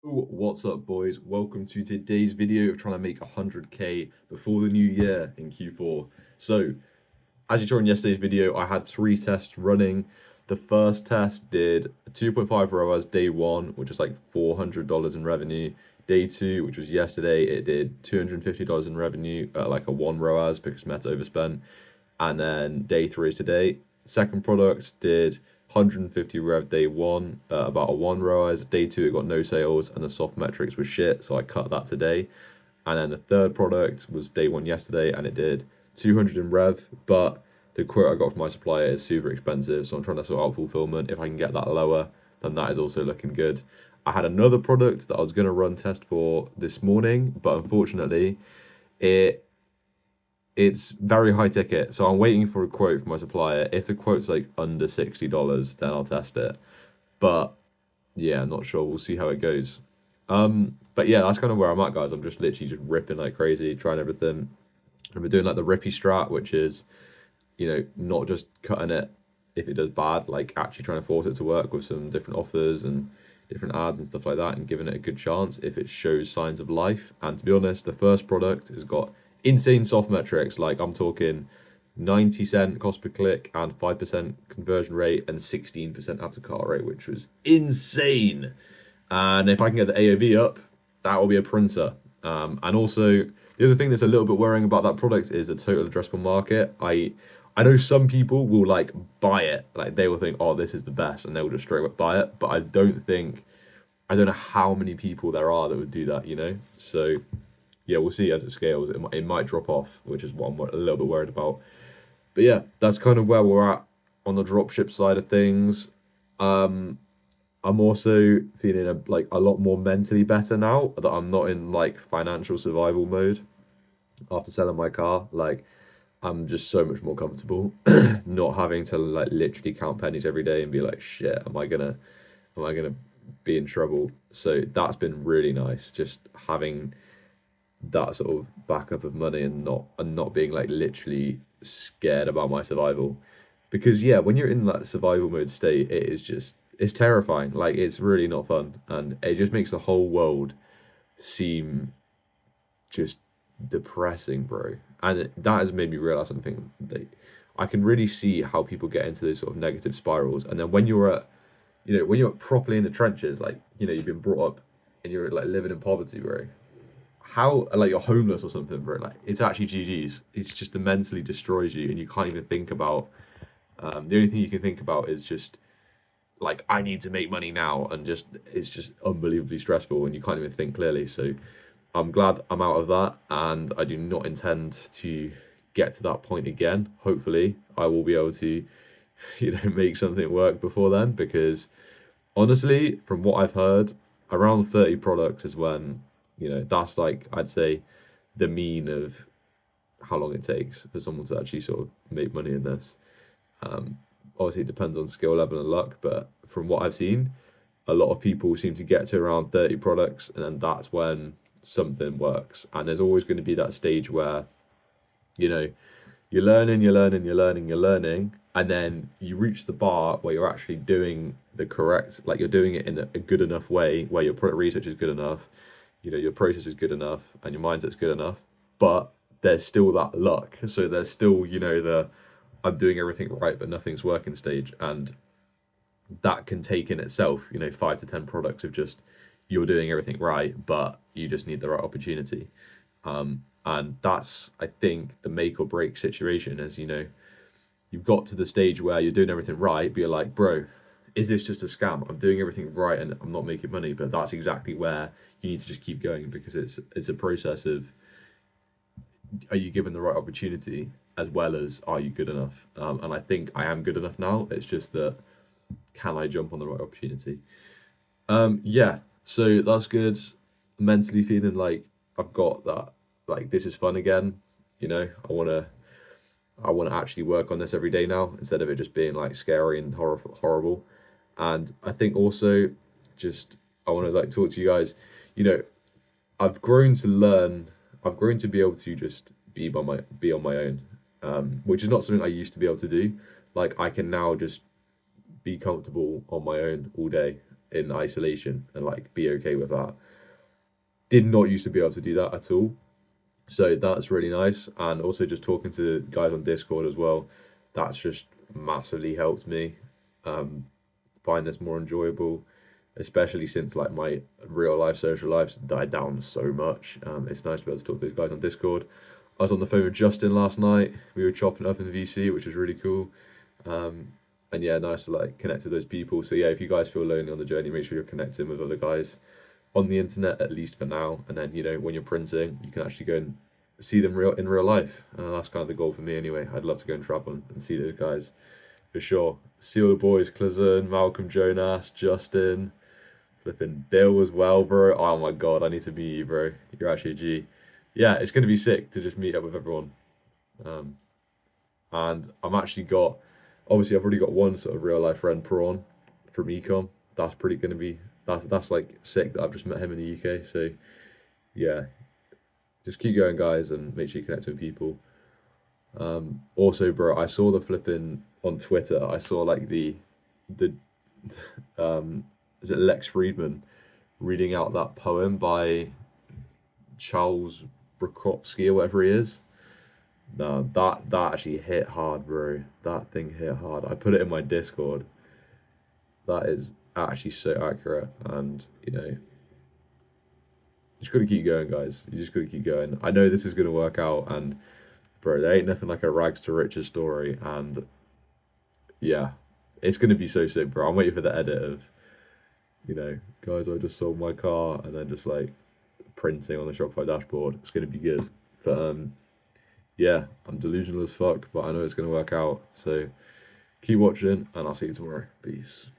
What's up, boys? Welcome to today's video of trying to make 100k before the new year in Q4. So, as you saw in yesterday's video, I had 3 tests running. The first test did 2.5 ROAS day one, which is like $400 in revenue. Day two, which was yesterday, it did $250 in revenue at like a 1 ROAS because Meta overspent. And then day three is today. Second product did 150 rev day one, about a 1 ROAS. Day two, it got no sales and the soft metrics was shit, so I cut that today. And then the third product was day one yesterday and it did 200 in rev, but the quote I got from my supplier is super expensive, so I'm trying to sort out fulfillment. If I can get that lower, then that is also looking good. I had another product that I was going to run test for this morning, but unfortunately, it's very high ticket. So I'm waiting for a quote from my supplier. If the quote's like under $60, then I'll test it. But yeah, I'm not sure. We'll see how it goes. But yeah, that's kind of where I'm at, guys. I'm just literally just ripping like crazy, trying everything. I've been doing like the rippy strat, which is, not just cutting it if it does bad, like actually trying to force it to work with some different offers and different ads and stuff like that, and giving it a good chance if it shows signs of life. And to be honest, the first product has got insane soft metrics. Like I'm talking 90 cent cost per click and 5% conversion rate and 16% add to cart rate, which was insane. And if I can get the AOV up, that will be a printer. And also, the other thing that's a little bit worrying about that product is the total addressable market. I know some people will like buy it, like they will think, oh, this is the best, and they will just straight up buy it. But I don't know how many people there are that would do that. So yeah, we'll see as it scales. It might drop off, which is what I'm a little bit worried about. But yeah, that's kind of where we're at on the dropship side of things. I'm also feeling like a lot more mentally better now that I'm not in like financial survival mode after selling my car. Like I'm just so much more comfortable not having to like literally count pennies every day and be like, shit, am I gonna be in trouble? So that's been really nice, just having that sort of backup of money and not being like literally scared about my survival. Because yeah, when you're in that survival mode state, it's terrifying. Like it's really not fun, and it just makes the whole world seem just depressing, bro. And that has made me realize something that I can really see how people get into those sort of negative spirals. And then when you're properly in the trenches, like you've been brought up and you're like living in poverty, bro. How like you're homeless or something, bro? Like it's actually GG's. It's just the mentally destroys you, and you can't even think about. The only thing you can think about is just like I need to make money now, and just it's just unbelievably stressful, and you can't even think clearly. So I'm glad I'm out of that, and I do not intend to get to that point again. Hopefully, I will be able to, make something work before then. Because honestly, from what I've heard, around 30 products is when that's like I'd say the mean of how long it takes for someone to actually sort of make money in this. Um, Obviously, it depends on skill level and luck, but from what I've seen, a lot of people seem to get to around 30 products, and then that's when something works. And there's always going to be that stage where, you know, you're learning, and then you reach the bar where you're actually doing the correct, like you're doing it in a good enough way where your product research is good enough, your process is good enough, and your mindset's good enough, but there's still that luck. So there's still, the I'm doing everything right, but nothing's working stage. And that can take in itself, 5 to 10 products of just you're doing everything right, but you just need the right opportunity. And that's, I think, the make or break situation. As you've got to the stage where you're doing everything right, but you're like, bro, is this just a scam? I'm doing everything right and I'm not making money. But that's exactly where you need to just keep going, because it's a process of, are you given the right opportunity as well as are you good enough? And I think I am good enough now. It's just that, can I jump on the right opportunity? Yeah, so that's good. Mentally feeling like I've got that, like this is fun again. I wanna actually work on this every day now instead of it just being like scary and horrible. And I think also, just I want to like talk to you guys. You know, I've grown to learn. I've grown to be able to just be on my own, which is not something I used to be able to do. Like I can now just be comfortable on my own all day, in isolation and like be okay with that. Did not used to be able to do that at all. So that's really nice. And also just talking to guys on Discord as well, that's just massively helped me um, find this more enjoyable, especially since like my real life social life's died down so much. It's nice to be able to talk to those guys on Discord. I was on the phone with Justin last night. We were chopping up in the VC, which was really cool. Um, and yeah, nice to like connect with those people. So yeah, if you guys feel lonely on the journey, make sure you're connecting with other guys on the internet, at least for now. And then, you know, when you're printing, you can actually go and see them in real life. That's kind of the goal for me anyway. I'd love to go and travel and see those guys for sure. See all the boys, Clazen, Malcolm, Jonas, Justin, flipping Bill as well, bro. Oh my god, I need to meet you, bro. You're actually a G. Yeah, it's gonna be sick to just meet up with everyone. Um, and I'm actually got, obviously I've already got one sort of real life friend, Prawn, from Ecom. That's pretty gonna be, that's like sick that I've just met him in the UK. So yeah, just keep going, guys, and make sure you connect with people. Also, bro, I saw the flipping on Twitter. I saw like the um, is it Lex Friedman reading out that poem by Charles Bukowski or whatever he is. No, that actually hit hard, bro. That thing hit hard. I put it in my Discord. That is actually so accurate, and you know, you just gotta keep going, guys. You just gotta keep going. I know this is gonna work out, and bro, there ain't nothing like a rags to riches story, and yeah, it's gonna be so sick, bro. I'm waiting for the edit of, you know, guys, I just sold my car, and then just like printing on the Shopify dashboard. It's gonna be good. But yeah, I'm delusional as fuck, but I know it's gonna work out. So keep watching, and I'll see you tomorrow. Peace.